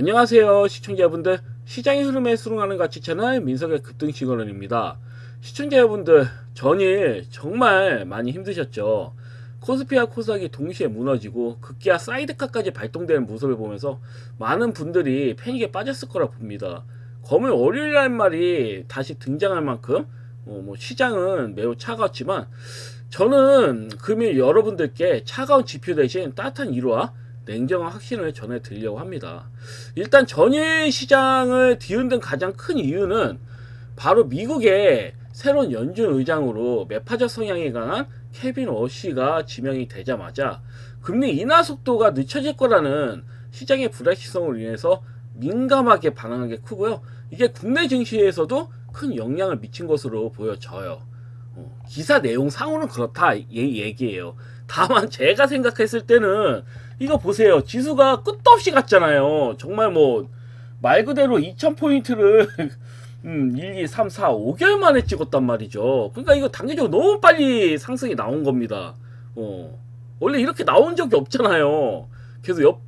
안녕하세요 시청자분들, 시장의 흐름에 수긍하는 가치 채널 민석의 급등시거론입니다. 시청자분들, 전일 정말 많이 힘드셨죠. 코스피와 코스닥이 동시에 무너지고 급기야 사이드카까지 발동되는 모습을 보면서 많은 분들이 패닉에 빠졌을 거라 봅니다. 검은 월요일날 말이 다시 등장할 만큼 시장은 매우 차가웠지만, 저는 금일 여러분들께 차가운 지표 대신 따뜻한 일화, 냉정한 확신을 전해드리려고 합니다. 일단 전일 시장을 뒤흔든 가장 큰 이유는 바로 미국의 새로운 연준 의장으로 매파적 성향이 강한 케빈 워시가 지명이 되자마자 금리 인하 속도가 늦춰질 거라는 시장의 불확실성으로 인해서 민감하게 반응한 게 크고요. 이게 국내 증시에서도 큰 영향을 미친 것으로 보여져요. 기사 내용 상으로는 그렇다 얘기예요. 다만 제가 생각했을 때는 이거 보세요. 지수가 끝도 없이 갔잖아요. 정말 말 그대로 2000포인트를 1, 2, 3, 4, 5개월 만에 찍었단 말이죠. 그러니까 이거 단기적으로 너무 빨리 상승이 나온 겁니다. 원래 이렇게 나온 적이 없잖아요. 그래서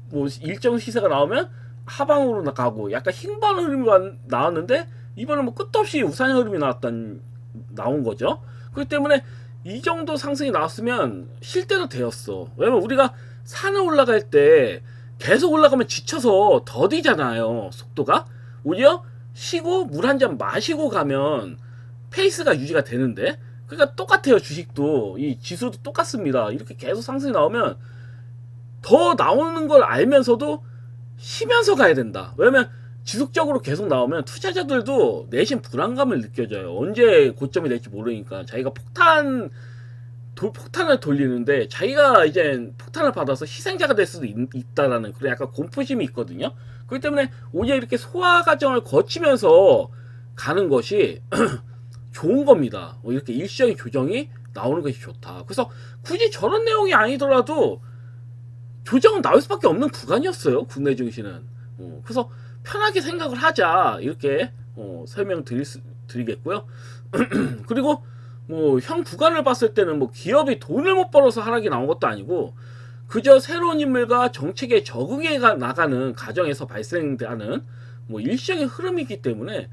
일정 시세가 나오면 하방으로 가고 약간 흰반 흐름이 나왔는데, 이번엔 끝도 없이 우상 흐름이 나온 거죠. 그렇기 때문에 이 정도 상승이 나왔으면 쉴 때도 되었어. 왜냐면 우리가 산을 올라갈 때 계속 올라가면 지쳐서 더디잖아요, 속도가. 오히려 쉬고 물 한 잔 마시고 가면 페이스가 유지가 되는데, 그러니까 똑같아요. 주식도 이 지수도 똑같습니다. 이렇게 계속 상승이 나오면 더 나오는 걸 알면서도 쉬면서 가야 된다. 왜냐면 지속적으로 계속 나오면 투자자들도 내심 불안감을 느껴져요. 언제 고점이 될지 모르니까. 자기가 폭탄을 돌리는데 자기가 이제 폭탄을 받아서 희생자가 될 수도 있다라는 그런 약간 공포심이 있거든요. 그렇기 때문에 오히려 이렇게 소화 과정을 거치면서 가는 것이 좋은 겁니다. 이렇게 일시적인 조정이 나오는 것이 좋다. 그래서 굳이 저런 내용이 아니더라도 조정은 나올 수밖에 없는 구간이었어요, 국내 증시는. 그래서 편하게 생각을 하자, 이렇게 설명드리겠고요. 그리고 현 구간을 봤을 때는 기업이 돈을 못 벌어서 하락이 나온 것도 아니고, 그저 새로운 인물과 정책에 적응해 나가는 과정에서 발생하는 일시적인 흐름이기 때문에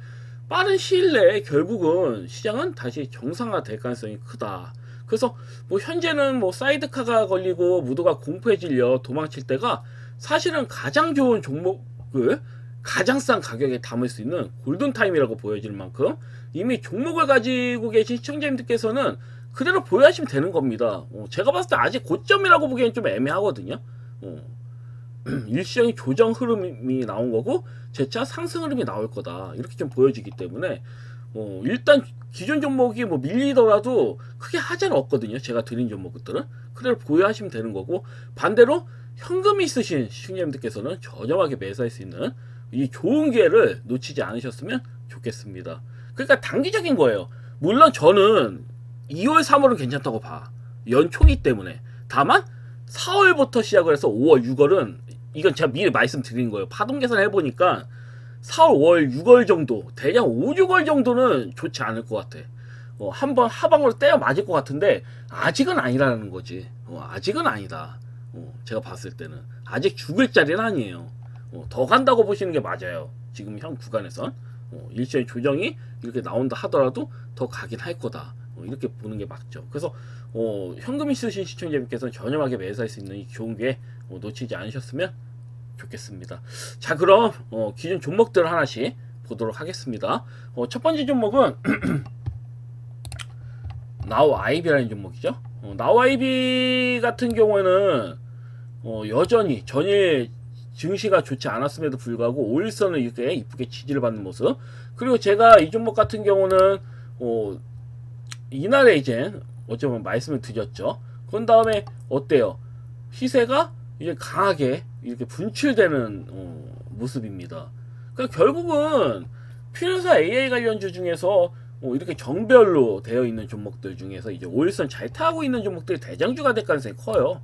빠른 시일 내에 결국은 시장은 다시 정상화될 가능성이 크다. 그래서 현재는 사이드카가 걸리고 모두가 공포에 질려 도망칠 때가 사실은 가장 좋은 종목을 가장 싼 가격에 담을 수 있는 골든타임이라고 보여질 만큼 이미 종목을 가지고 계신 시청자님들께서는 그대로 보유하시면 되는 겁니다. 제가 봤을 때 아직 고점이라고 보기엔 좀 애매하거든요. 일시적인 조정 흐름이 나온 거고 재차 상승 흐름이 나올 거다, 이렇게 좀 보여지기 때문에 일단 기존 종목이 밀리더라도 크게 하자는 없거든요. 제가 드린 종목들은 그대로 보유하시면 되는 거고, 반대로 현금이 있으신 시청자님들께서는 저렴하게 매수할 수 있는 이 좋은 기회를 놓치지 않으셨으면 좋겠습니다. 그러니까 단기적인 거예요. 물론 저는 2월 3월은 괜찮다고 봐, 연초기 때문에. 다만 4월부터 시작을 해서 5월 6월은, 이건 제가 미리 말씀드린 거예요. 파동 계산 해보니까 4월, 5월, 6월 정도, 대략 5, 6월 정도는 좋지 않을 것 같아. 한번 하방으로 때려 맞을 것 같은데 아직은 아니라는 거지. 아직은 아니다. 제가 봤을 때는 아직 죽을 자리는 아니에요. 더 간다고 보시는 게 맞아요. 지금 현 구간에선 일시적인 조정이 이렇게 나온다 하더라도 더 가긴 할 거다, 이렇게 보는 게 맞죠. 그래서 현금 있으신 시청자님께서는 저렴하게 매수할 수 있는 이 좋은 기회 놓치지 않으셨으면 좋겠습니다. 자, 그럼 기존 종목들 하나씩 보도록 하겠습니다. 첫 번째 종목은 나우 아이비라는 종목이죠. 나우 아이비 같은 경우에는 여전히 전일 증시가 좋지 않았음에도 불구하고 5일선을 이렇게 이쁘게 지지를 받는 모습. 그리고 제가 이 종목 같은 경우는 이날에 이제 어쩌면 말씀을 드렸죠. 그런 다음에 어때요? 시세가 이제 강하게 이렇게 분출되는 모습입니다. 그러니까 결국은 필요사 AI 관련주 중에서 이렇게 정별로 되어 있는 종목들 중에서 이제 5일선 잘 타고 있는 종목들이 대장주가 될 가능성이 커요.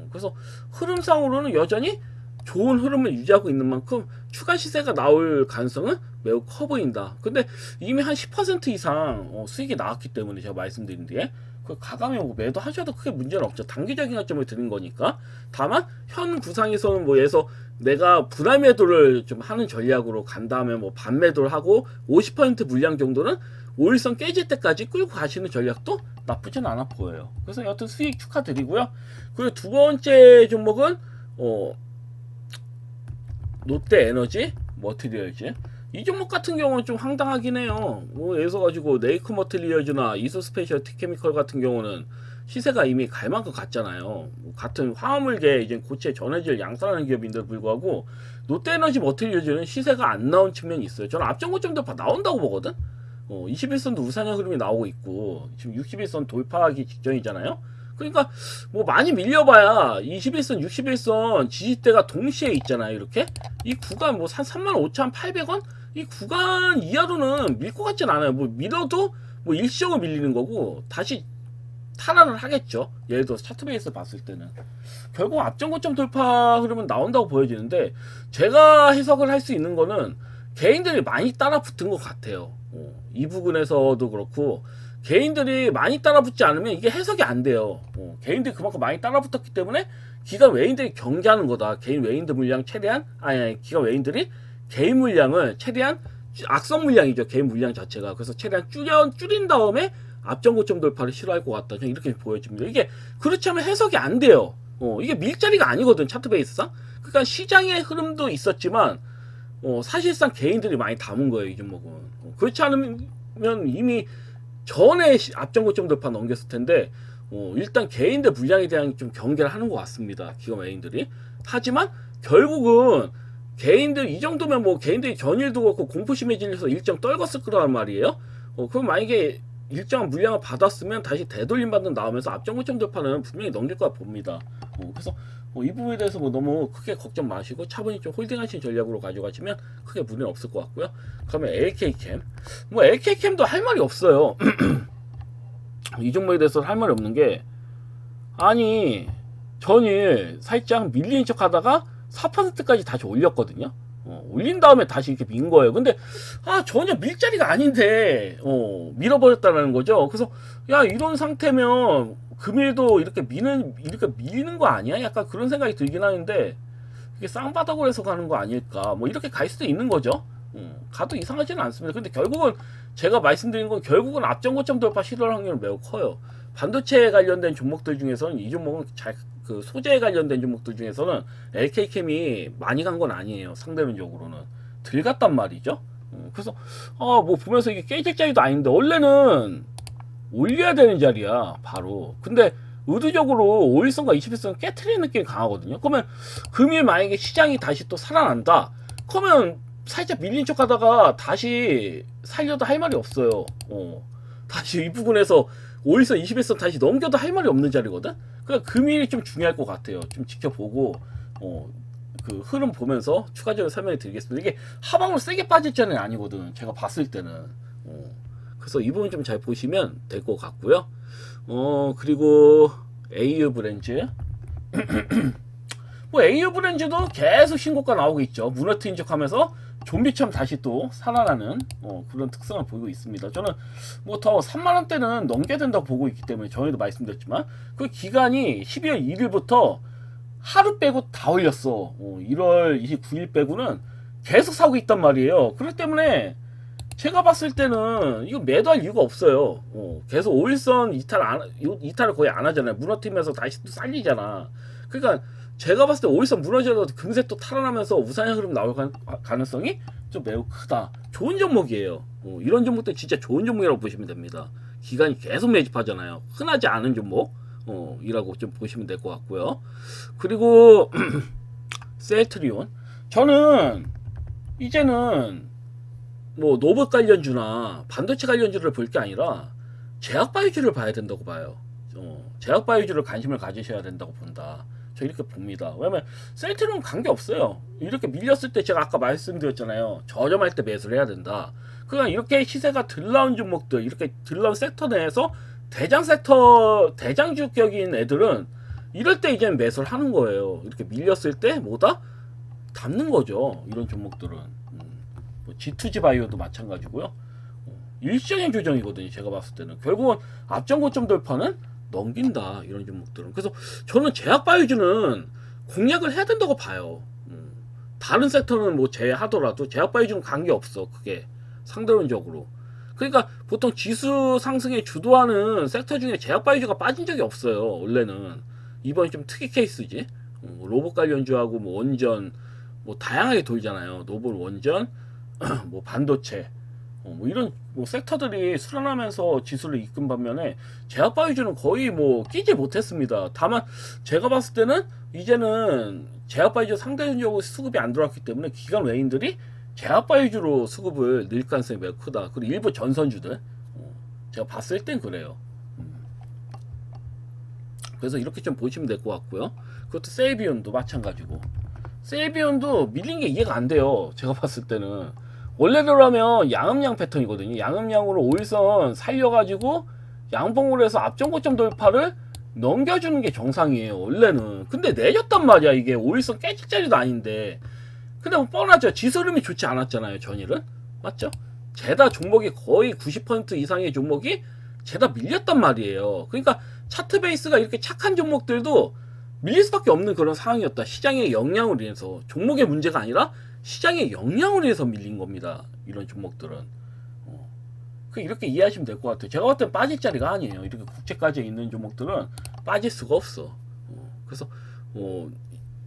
그래서 흐름상으로는 여전히 좋은 흐름을 유지하고 있는 만큼 추가 시세가 나올 가능성은 매우 커 보인다. 근데 이미 한 10% 이상 수익이 나왔기 때문에 제가 말씀드린 뒤에 그 가감에 뭐 매도하셔도 크게 문제는 없죠. 단기적인 관점을 드는 거니까. 다만 현 구상에서는 뭐 예서 내가 분할 매도를 좀 하는 전략으로 간 다음에 뭐 반매도를 하고 50% 물량 정도는 5일선 깨질 때까지 끌고 가시는 전략도 나쁘진 않아 보여요. 그래서 여튼 수익 축하드리고요. 그리고 두 번째 종목은 롯데에너지 머티리얼즈. 이 종목 같은 경우는 좀 황당하긴 해요. 뭐 예서 가지고 네이커 머티리얼즈나 이소스페셜 케미컬 같은 경우는 시세가 이미 갈 만큼 갔잖아요. 같은 화합물계 이제 고체 전해질 양산하는 기업인데도 불구하고 롯데에너지 머티리얼즈는 시세가 안 나온 측면이 있어요. 저는 앞전고점도 나온다고 보거든. 21선도 우상향 흐름이 나오고 있고 지금 61선 돌파하기 직전이잖아요. 그러니까 뭐 많이 밀려봐야 21선, 61선 지지대가 동시에 있잖아요. 이렇게 이 구간 뭐 한 35,800원 이 구간 이하로는 밀 것 같진 않아요. 뭐 밀어도 뭐 일시적으로 밀리는 거고 다시 탈환을 하겠죠. 예를 들어서 차트 베이스 봤을 때는 결국 앞전고점 돌파 흐름은 나온다고 보여지는데 제가 해석을 할 수 있는 거는 개인들이 많이 따라 붙은 것 같아요. 이 부분에서도 그렇고 개인들이 많이 따라붙지 않으면 이게 해석이 안 돼요. 개인들이 그만큼 많이 따라붙었기 때문에 기관 외인들이 경계하는 거다. 개인 외인들 물량 최대한 기관 외인들이 개인 물량을 최대한 악성 물량이죠. 개인 물량 자체가. 그래서 최대한 줄인 다음에 앞전고점 돌파를 싫어할 것 같다. 저는 이렇게 보여집니다. 이게 그렇지 않으면 해석이 안 돼요. 이게 밀자리가 아니거든. 차트 베이스상. 그러니까 시장의 흐름도 있었지만 사실상 개인들이 많이 담은 거예요. 이 종목은. 그렇지 않으면 이미 전에 앞전고점 돌파 넘겼을 텐데 일단 개인들 물량에 대한 좀 경계를 하는 것 같습니다. 기업 외인들이. 하지만 결국은 개인들 이 정도면 뭐 개인들이 전일도 그렇고 공포심에 질려서 일정 떨궜을 거란 말이에요. 그럼 만약에 일정한 물량을 받았으면 다시 되돌림 받는 나오면서 앞전고점 돌파는 분명히 넘길 거라 봅니다. 그래서 이 부분에 대해서 뭐 너무 크게 걱정 마시고 차분히 좀 홀딩하시는 전략으로 가져가시면 크게 무리는 없을 것 같고요. 그러면 LK캠. 뭐 LK캠도 할 말이 없어요. 이 종목에 대해서 할 말이 없는 게 아니 전일 살짝 밀리는 척 하다가 4%까지 다시 올렸거든요. 올린 다음에 다시 이렇게 민 거예요. 근데 전혀 밀 자리가 아닌데 밀어버렸다는 거죠. 그래서 야 이런 상태면 금일도 이렇게 밀리는 거 아니야? 약간 그런 생각이 들긴 하는데 이게 쌍바닥으로 해서 가는 거 아닐까? 뭐 이렇게 갈 수도 있는 거죠. 가도 이상하지는 않습니다. 근데 결국은 제가 말씀드린 건 결국은 앞전고점 돌파 시도할 확률은 매우 커요. 반도체에 관련된 종목들 중에서는 이 종목은 그 소재에 관련된 종목들 중에서는 LK캠이 많이 간 건 아니에요. 상대론적으로는 들 갔단 말이죠. 그래서 뭐 보면서 이게 깨질 자리도 아닌데 원래는 올려야 되는 자리야 바로. 근데 의도적으로 5일선과 21선 깨트리는 느낌이 강하거든요. 그러면 금일 만약에 시장이 다시 또 살아난다 그러면 살짝 밀린 척 하다가 다시 살려도 할 말이 없어요. 다시 이 부분에서 5일선 21선 다시 넘겨도 할 말이 없는 자리거든. 그러니까 금일이 좀 중요할 것 같아요. 좀 지켜보고 그 흐름 보면서 추가적으로 설명을 드리겠습니다. 이게 하방으로 세게 빠질 자는 아니거든. 제가 봤을 때는. 그래서 이 부분 좀 잘 보시면 될 것 같고요. 그리고 AU 브랜즈. 뭐 AU 브랜즈도 계속 신고가 나오고 있죠. 무너뜨린 척 하면서 좀비처럼 다시 또 살아나는 그런 특성을 보이고 있습니다. 저는 뭐 더 3만원대는 넘겨야 된다고 보고 있기 때문에 전에도 말씀드렸지만 그 기간이 12월 1일부터 하루 빼고 다 올렸어. 1월 29일 빼고는 계속 사고 있단 말이에요. 그렇기 때문에 제가 봤을 때는 이거 매도할 이유가 없어요. 계속 5일선 이탈을 거의 안 하잖아요. 무너뜨리면서 다시 또 살리잖아. 그러니까 제가 봤을 때 5일선 무너져도 금세 또 탈환하면서 우상향 흐름 나올 가능성이 좀 매우 크다. 좋은 종목이에요. 이런 종목들 진짜 좋은 종목이라고 보시면 됩니다. 기간이 계속 매집하잖아요. 흔하지 않은 종목 이라고 좀 보시면 될 것 같고요. 그리고 셀트리온. 저는 이제는 뭐 노브 관련주나 반도체 관련주를 볼 게 아니라 제약바이오주를 봐야 된다고 봐요. 제약바이오주를 관심을 가지셔야 된다고 본다. 저 이렇게 봅니다. 왜냐면 셀트리온 관계없어요. 이렇게 밀렸을 때 제가 아까 말씀드렸잖아요. 저점할 때 매수를 해야 된다. 그러니까 이렇게 시세가 들 나온 종목들, 이렇게 들 나온 섹터 내에서 대장주격인 애들은 이럴 때 이제 매수를 하는 거예요. 이렇게 밀렸을 때 뭐다? 담는 거죠. 이런 종목들은. 뭐 G2G 바이오도 마찬가지고요. 일시적인 조정이거든요. 제가 봤을 때는 결국은 앞전 고점 돌파는 넘긴다 이런 종목들은. 그래서 저는 제약바이오주는 공략을 해야 된다고 봐요. 다른 섹터는 뭐 제외하더라도 제약바이오주는 관계 없어. 그게 상대론적으로. 그러니까 보통 지수 상승에 주도하는 섹터 중에 제약바이오주가 빠진 적이 없어요. 원래는 이번이 좀 특이 케이스지. 로봇 관련주하고 뭐 원전 뭐 다양하게 돌잖아요. 로봇 원전 뭐 반도체 뭐 이런 뭐 섹터들이 수렴하면서 지수를 이끈 반면에 제약바이오주는 거의 뭐 끼지 못했습니다. 다만 제가 봤을 때는 이제는 제약바이오주 상대적으로 수급이 안 들어왔기 때문에 기관 외인들이 제약바이오주로 수급을 늘 가능성이 매우 크다. 그리고 일부 전선주들 제가 봤을 땐 그래요. 그래서 이렇게 좀 보시면 될 것 같고요. 그것도 세이비온도 마찬가지고 세이비온도 밀린 게 이해가 안 돼요. 제가 봤을 때는 원래대로라면 양음양 패턴이거든요. 양음양으로 5일선 살려가지고 양봉으로 해서 앞전 고점 돌파를 넘겨주는 게 정상이에요. 원래는. 근데 내렸단 말이야. 이게 5일선 깨질 자리도 아닌데. 근데 뭐 뻔하죠. 지수 흐름이 좋지 않았잖아요. 전일은. 맞죠? 죄다 종목이 거의 90% 이상의 종목이 죄다 밀렸단 말이에요. 그러니까 차트 베이스가 이렇게 착한 종목들도 밀릴 수밖에 없는 그런 상황이었다. 시장의 영향으로 인해서. 종목의 문제가 아니라 시장의 영향으로 인해서 밀린 겁니다. 이런 종목들은. 이렇게 이해하시면 될 것 같아요. 제가 봤을 땐 빠질 자리가 아니에요. 이렇게 국채까지 있는 종목들은 빠질 수가 없어. 그래서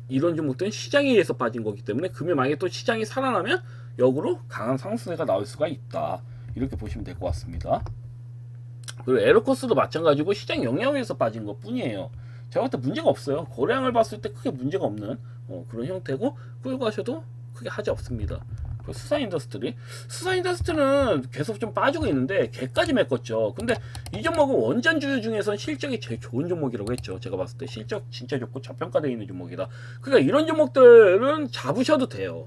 이런 종목들은 시장에 의해서 빠진 거기 때문에 금일 만약에 또 시장이 살아나면 역으로 강한 상승세가 나올 수가 있다. 이렇게 보시면 될 것 같습니다. 그리고 에어코스도 마찬가지고 시장 영향에 의해서 빠진 것 뿐이에요. 제가 봤을 때 문제가 없어요. 거래량을 봤을 때 크게 문제가 없는 그런 형태고 끌고 가셔도 크게 하지 없습니다. 수산인더스트리는 계속 좀 빠지고 있는데 개까지 메꿨죠. 근데 이 종목은 원전주 중에서는 실적이 제일 좋은 종목이라고 했죠. 제가 봤을 때 실적 진짜 좋고 저평가되어 있는 종목이다. 그러니까 이런 종목들은 잡으셔도 돼요.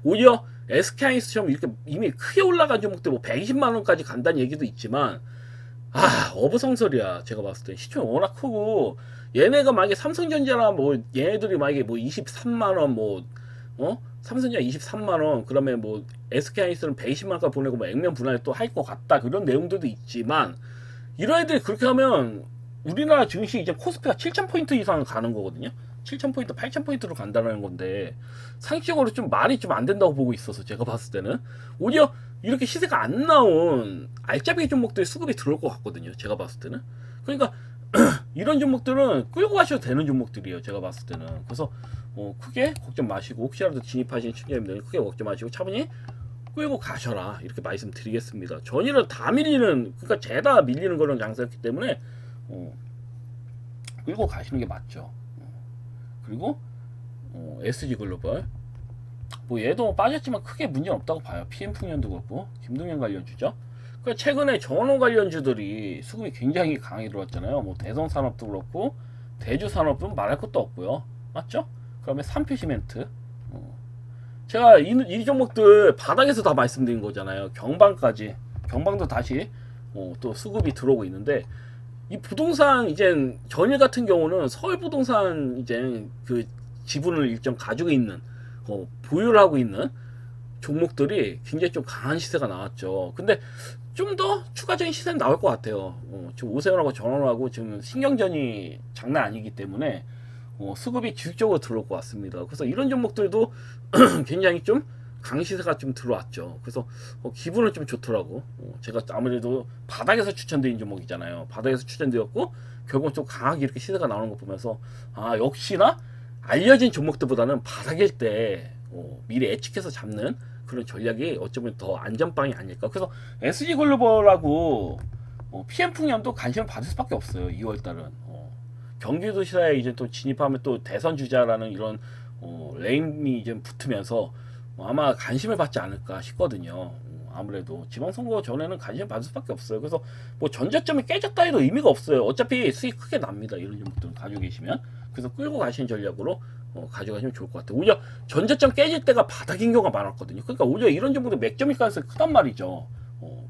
오히려 SK하이닉스처럼 이렇게 이미 크게 올라간 종목들 뭐 120만원까지 간다는 얘기도 있지만 어부성설이야. 제가 봤을 때 시총이 워낙 크고 얘네가 만약에 삼성전자나 뭐 얘네들이 만약에 뭐 23만원 삼성전자 23만원 그러면 뭐 SK하이닉스는 120만원까지 보내고 뭐 액면 분할 또 할 것 같다 그런 내용들도 있지만 이런 애들이 그렇게 하면 우리나라 증시 이제 코스피가 7000포인트 이상 가는 거거든요. 7000포인트 8000포인트로 간다는 건데 상식적으로 좀 말이 좀 안 된다고 보고 있어서 제가 봤을 때는 오히려 이렇게 시세가 안 나온 알짜배기 종목들이 수급이 들어올 것 같거든요. 제가 봤을 때는. 그러니까 이런 종목들은 끌고 가셔도 되는 종목들이에요. 제가 봤을 때는. 그래서 크게 걱정 마시고 혹시라도 진입하신 투자자분들은 크게 걱정 마시고 차분히 끌고 가셔라 이렇게 말씀드리겠습니다. 전일은 다 밀리는 그러니까 죄다 밀리는 그런 장사였기 때문에 끌고 가시는 게 맞죠. 그리고 SG글로벌 뭐 얘도 빠졌지만 크게 문제는 없다고 봐요. PM풍년도 그렇고 김동현 관련주죠. 그러니까 최근에 전호 관련주들이 수급이 굉장히 강하게 들어왔잖아요. 뭐 대성산업도 그렇고 대주산업은 말할 것도 없고요. 맞죠? 그다음에 삼표시멘트. 제가 이 종목들 바닥에서 다 말씀드린 거잖아요. 경방까지. 경방도 다시 또 수급이 들어오고 있는데 이 부동산 이제 전일 같은 경우는 서울 부동산 이제 그 지분을 일정 가지고 있는 보유를 하고 있는 종목들이 굉장히 좀 강한 시세가 나왔죠. 근데 좀 더 추가적인 시세는 나올 것 같아요. 지금 오세훈하고 전원하고 지금 신경전이 장난 아니기 때문에 수급이 지속적으로 들어올 것 같습니다. 그래서 이런 종목들도 굉장히 좀 강시세가 좀 들어왔죠. 그래서 기분은 좀 좋더라고. 제가 아무래도 바닥에서 추천드린 종목이잖아요. 바닥에서 추천드렸고 결국 좀 강하게 이렇게 시세가 나오는 거 보면서 역시나 알려진 종목들보다는 바닥일 때 미리 예측해서 잡는 그런 전략이 어쩌면 더 안전빵이 아닐까. 그래서 SG글로벌하고 PM풍년도 관심을 받을 수밖에 없어요. 2월달은 경기도시사에 이제 또 진입하면 또 대선 주자라는 이런 레임이 이제 붙으면서 아마 관심을 받지 않을까 싶거든요. 아무래도 지방선거 전에는 관심을 받을 수밖에 없어요. 그래서 뭐 전저점이 깨졌다 해도 의미가 없어요. 어차피 수익 크게 납니다. 이런 종목들은 가지고 계시면. 그래서 끌고 가시는 전략으로 가져가시면 좋을 것 같아요. 오히려 전저점 깨질 때가 바닥인 경우가 많았거든요. 그러니까 오히려 이런 종목들 맥점일 가능성이 크단 말이죠.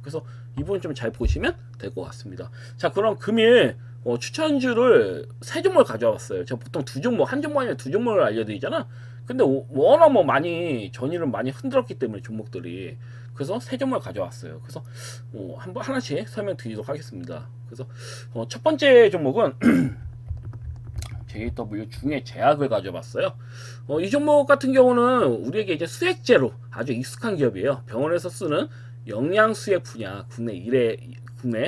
그래서 이 부분 좀 잘 보시면 될 것 같습니다. 자, 그럼 금일 추천주를 3종목을 가져왔어요. 제가 보통 2종목, 한 종목 아니면 2종목을 알려드리잖아. 근데 워낙 뭐 많이 전일은 많이 흔들었기 때문에 종목들이, 그래서 세 종목을 가져왔어요. 그래서 한번 하나씩 설명드리도록 하겠습니다. 그래서 첫 번째 종목은 JW 중에 제약을 가져봤어요. 이 종목 같은 경우는 우리에게 이제 수액제로 아주 익숙한 기업이에요. 병원에서 쓰는 영양수액 분야 국내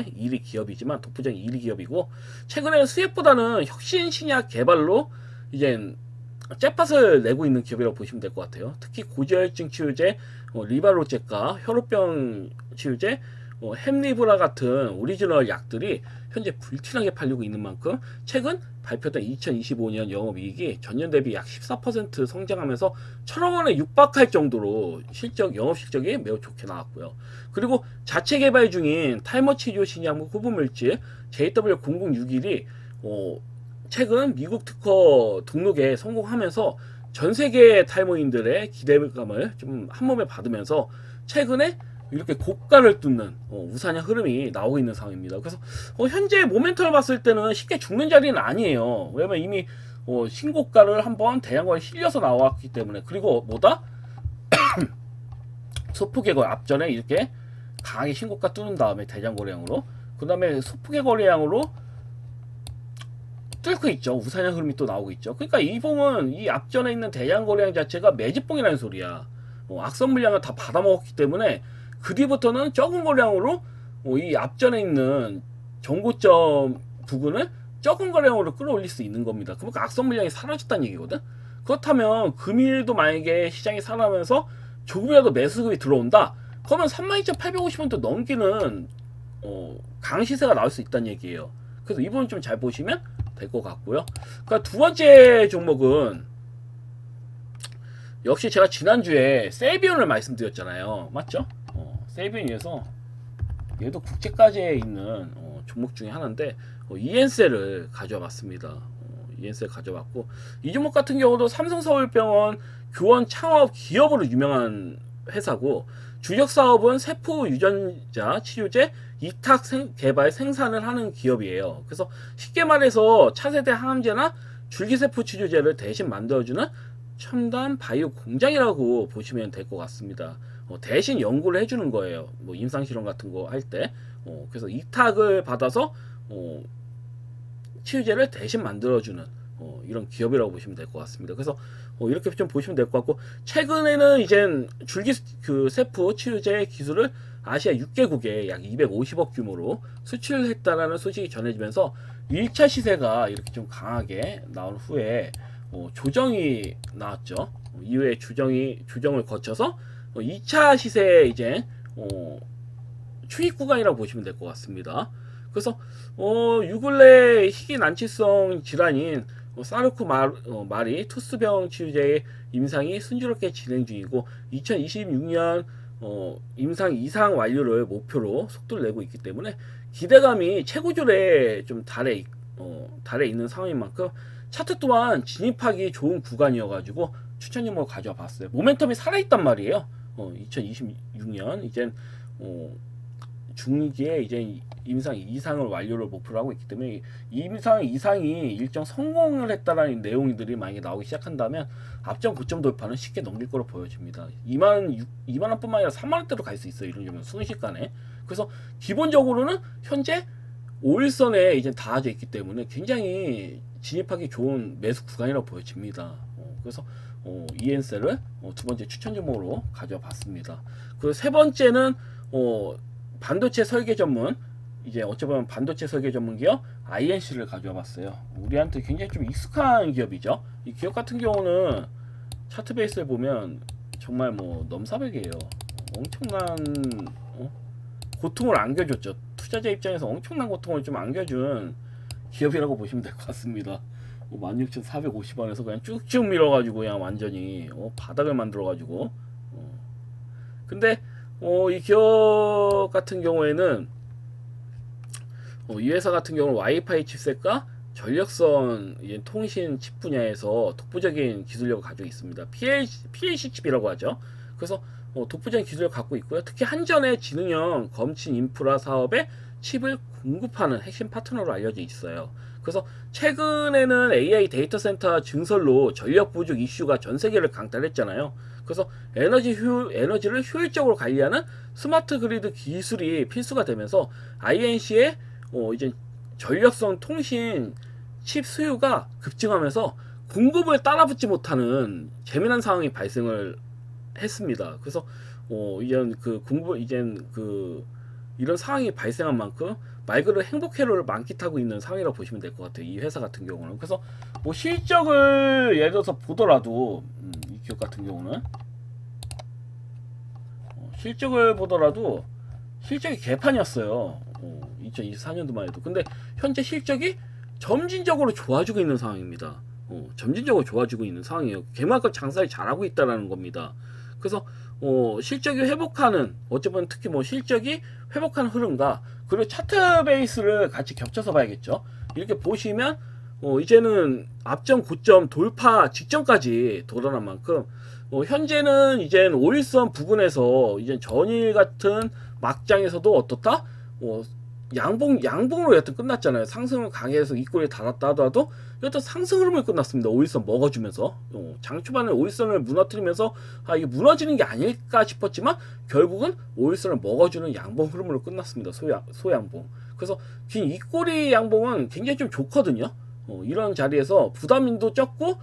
1위 기업이지만 독보적인 1위 기업이고, 최근에 수액보다는 혁신 신약 개발로 이제 째팟을 내고 있는 기업이라고 보시면 될 것 같아요. 특히 고지혈증 치료제 리바로제과, 혈우병 치료제 햄리브라 같은 오리지널 약들이 현재 불티나게 팔리고 있는 만큼 최근 발표된 2025년 영업이익이 전년 대비 약 14% 성장하면서 1,000억 원에 육박할 정도로 영업 실적이 매우 좋게 나왔고요. 그리고 자체 개발 중인 탈모 치료 신약물 후보물질 JW0061이 최근 미국 특허 등록에 성공하면서 전 세계 탈모인들의 기대감을 좀 한몸에 받으면서 최근에 이렇게 고가를 뚫는 우상향 흐름이 나오고 있는 상황입니다. 그래서 현재 모멘텀을 봤을 때는 쉽게 죽는 자리는 아니에요. 왜냐면 이미 신고가를 한번 대량거래 실려서 나왔기 때문에. 그리고 뭐다? 소폭의 거래 앞전에 이렇게 강하게 신고가 뚫은 다음에 대량거래량으로, 그 다음에 소폭의 거래량으로 뚫고 있죠. 우상향 흐름이 또 나오고 있죠. 그러니까 이 봉은 이 앞전에 있는 대량거래량 자체가 매집봉이라는 소리야. 악성 물량을 다 받아먹었기 때문에 그 뒤부터는 적은 거량으로 이 앞전에 있는 정고점 부근을 적은 거량으로 끌어올릴 수 있는 겁니다. 그러니까 악성 물량이 사라졌다는 얘기거든. 그렇다면 금일도 만약에 시장이 살아나면서 조금이라도 매수급이 들어온다, 그러면 32,850원도 넘기는 강시세가 나올 수 있다는 얘기예요. 그래서 이 부분 좀 잘 보시면 될 것 같고요. 그러니까 두 번째 종목은 역시 제가 지난주에 세비온을 말씀드렸잖아요. 맞죠? 세비온에서 얘도 국제까지에 있는 종목 중에 하나인데 이엔셀을 가져왔습니다. 이엔셀 가져왔고, 이 종목 같은 경우도 삼성서울병원 교원 창업 기업으로 유명한 회사고, 주력 사업은 세포 유전자 치료제 이탁 개발 생산을 하는 기업이에요. 그래서 쉽게 말해서 차세대 항암제나 줄기세포 치료제를 대신 만들어주는 첨단 바이오 공장이라고 보시면 될 것 같습니다. 대신 연구를 해주는 거예요. 뭐 임상실험 같은 거 할 때. 그래서 이탁을 받아서 치료제를 대신 만들어주는 이런 기업이라고 보시면 될 것 같습니다. 그래서 이렇게 좀 보시면 될 것 같고, 최근에는 이제 줄기 세포 치료제 기술을 아시아 6개국에 약 250억 규모로 수출했다라는 소식이 전해지면서 1차 시세가 이렇게 좀 강하게 나온 후에 조정이 나왔죠. 이후에 조정을 거쳐서 2차 시세에 이제 추익 구간이라고 보시면 될 것 같습니다. 그래서 요 근래 희귀 난치성 질환인 사르코마리 투스병 치료제의 임상이 순조롭게 진행 중이고, 2026년 임상 이상 완료를 목표로 속도를 내고 있기 때문에 기대감이 최고조에 좀 달해 있는 상황인 만큼 차트 또한 진입하기 좋은 구간이어가지고 추천 종목을 가져와 봤어요. 모멘텀이 살아있단 말이에요. 2026년 이젠 중기에 이제 임상 이상을 완료를 목표로 하고 있기 때문에 임상 이상이 일정 성공을 했다라는 내용들이 만약에 나오기 시작한다면 앞전 고점 돌파는 쉽게 넘길 거로 보여집니다. 2만 원뿐만 아니라 3만 원대로 갈 수 있어요. 이런 점은 순식간에. 그래서 기본적으로는 현재 5일선에 이제 닿아져 있기 때문에 굉장히 진입하기 좋은 매수 구간이라고 보여집니다. 그래서 이엔셀을 두 번째 추천 종목으로 가져와 봤습니다. 그리고 세 번째는 반도체 설계 전문, 이제 어쩌면 반도체 설계 전문 기업 INC를 가져와 봤어요. 우리한테 굉장히 좀 익숙한 기업이죠. 이 기업 같은 경우는 차트 베이스를 보면 정말 뭐 넘사벽이에요. 엄청난 고통을 안겨줬죠. 투자자 입장에서 엄청난 고통을 좀 안겨준 기업이라고 보시면 될 것 같습니다. 16,450원에서 그냥 쭉쭉 밀어가지고 그냥 완전히 바닥을 만들어가지고 근데 이 기업 같은 경우에는 이 회사 같은 경우는 와이파이 칩셋과 전력선 통신 칩 분야에서 독보적인 기술력을 가지고 있습니다. PLC 칩이라고 하죠. 그래서 독보적인 기술을 갖고 있고요. 특히 한전의 지능형 검침 인프라 사업에 칩을 공급하는 핵심 파트너로 알려져 있어요. 그래서 최근에는 AI 데이터 센터 증설로 전력 부족 이슈가 전 세계를 강타했잖아요. 그래서 에너지를 효율적으로 관리하는 스마트 그리드 기술이 필수가 되면서 INC의 이제 전력성 통신 칩 수요가 급증하면서 공급을 따라붙지 못하는 재미난 상황이 발생을 했습니다. 그래서 이런 상황이 발생한 만큼 말 그대로 행복 회로를 만끽하고 있는 상황이라고 보시면 될 것 같아요. 이 회사 같은 경우는. 그래서 뭐 실적을 예를 들어서 보더라도 이 기업 같은 경우는 실적을 보더라도 실적이 개판이었어요. 2024년도만 해도. 근데 현재 실적이 점진적으로 좋아지고 있는 상황입니다. 점진적으로 좋아지고 있는 상황이에요. 그만큼 장사를 잘하고 있다라는 겁니다. 그래서 실적이 회복하는, 어쩌면 특히 뭐 실적이 회복하는 흐름과 그리고 차트 베이스를 같이 겹쳐서 봐야겠죠. 이렇게 보시면 이제는 앞전 고점 돌파 직전까지 돌아난 만큼 현재는 이제 5일선 부근에서 이제 전일 같은 막장에서도 어떻다? 양봉으로 여튼 끝났잖아요. 상승을 강해서 윗골에 달았다 하더라도 여튼 상승 흐름을 끝났습니다. 5일선 먹어주면서 장 초반에 5일선을 무너뜨리면서 이게 무너지는 게 아닐까 싶었지만 결국은 5일선을 먹어주는 양봉 흐름으로 끝났습니다. 소양봉. 그래서 긴 윗골이 양봉은 굉장히 좀 좋거든요. 이런 자리에서 부담인도 적고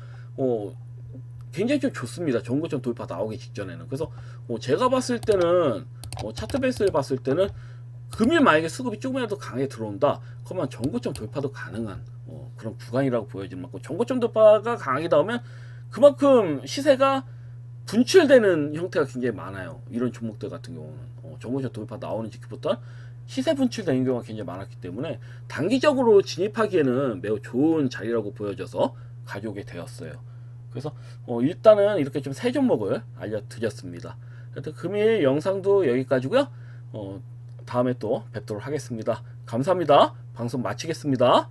굉장히 좀 좋습니다. 전고점 돌파 나오기 직전에는. 그래서 제가 봤을 때는 차트 베이스를 봤을 때는 금일 만약에 수급이 조금이라도 강하게 들어온다. 그러면 전고점 돌파도 가능한 그런 구간이라고 보여지는 만큼 전고점 돌파가 강하게 나오면 그만큼 시세가 분출되는 형태가 굉장히 많아요. 이런 종목들 같은 경우는 전고점 돌파 나오는 직후부터 시세 분출되는 경우가 굉장히 많았기 때문에 단기적으로 진입하기에는 매우 좋은 자리라고 보여져서 가져오게 되었어요. 그래서 일단은 이렇게 좀 세 종목을 알려드렸습니다. 하여튼 금일 영상도 여기까지고요. 다음에 또 뵙도록 하겠습니다. 감사합니다. 방송 마치겠습니다.